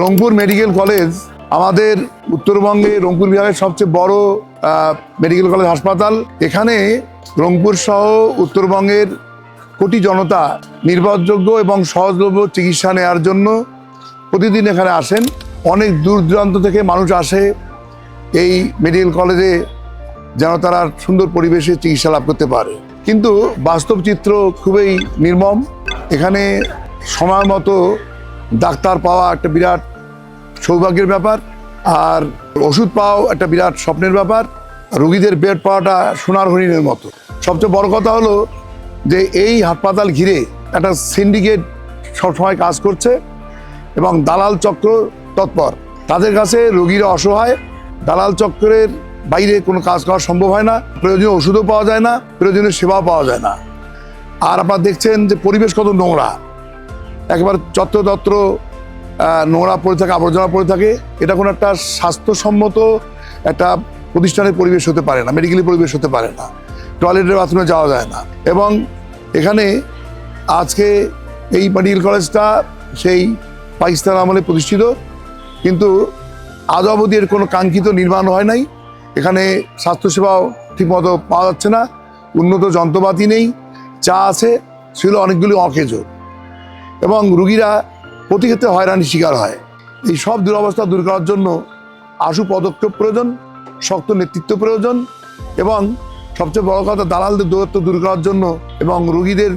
Rangpur medical college আমাদের উত্তরবঙ্গে রংপুর বিভাগের সবচেয়ে বড় মেডিকেল কলেজ হাসপাতাল। এখানে রংপুর সহ উত্তরবঙ্গের কোটি জনতা নির্ভরযোগ্য এবং সহজলভ্য চিকিৎসা নেওয়ার জন্য প্রতিদিন এখানে আসেন। অনেক দূর দূরান্ত থেকে মানুষ আসে এই মেডিকেল কলেজে যেন তারা সুন্দর পরিবেশে চিকিৎসা লাভ করতে পারে। কিন্তু বাস্তব চিত্র খুবই নির্মম। এখানে সময় মতো ডাক্তার পাওয়া একটা বিরাট সৌভাগ্যের ব্যাপার, আর ওষুধ পাওয়াও একটা বিরাট স্বপ্নের ব্যাপার। রোগীদের বেড পাওয়াটা সোনার হরিণের মতো। সবচেয়ে বড় কথা হলো যে এই হাসপাতাল ঘিরে একটা সিন্ডিকেট সবসময় কাজ করছে এবং দালাল চক্র তৎপর। তাদের কাছে রোগীরা অসহায়। দালাল চক্রের বাইরে কোনো কাজ করা সম্ভব হয় না। প্রয়োজনীয় ওষুধও পাওয়া যায় না, প্রয়োজনীয় সেবাও পাওয়া যায় না। আর আপনারা দেখছেন যে পরিবেশ কত নোংরা, একেবারে যত্রতত্র নোংরা পড়ে থাকে, আবর্জনা পড়ে থাকে। এটা কোনো একটা স্বাস্থ্যসম্মত একটা প্রতিষ্ঠানের পরিবেশ হতে পারে না, মেডিকেলের পরিবেশ হতে পারে না। টয়লেটের বাথরুমে যাওয়া যায় না। এবং এখানে আজকে এই মেডিকেল কলেজটা সেই পাকিস্তান আমলে প্রতিষ্ঠিত, কিন্তু আজ অবধি এর কোনো কাঙ্ক্ষিত নির্মাণ হয় নাই। এখানে স্বাস্থ্যসেবাও ঠিকমতো পাওয়া যাচ্ছে না, উন্নত যন্ত্রপাতি নেই, যা আছে ছিল অনেকগুলি অকেজ, এবং রুগীরা প্রতি ক্ষেত্রে হয়রানির শিকার হয়। এই সব দুরবস্থা দূর করার জন্য আশু পদক্ষেপ প্রয়োজন, শক্ত নেতৃত্ব প্রয়োজন, এবং সবচেয়ে বড় কথা দালালদের দৌরত্ব দূর করার জন্য এবং রোগীদের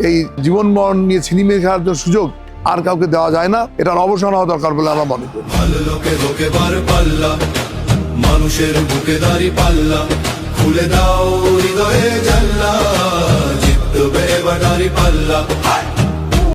এই জীবন মরণ নিয়ে ছিনিমিনি খেলার জন্য সুযোগ আর কাউকে দেওয়া যায় না। এটার অবসান হওয়া দরকার বলে আমরা মনে করি। মানুষের বুকে দাঁড়ি পাল্লা খুলে দাও হৃদয়ে জানলা, জিতবে এবার দাঁড়ি পাল্লা।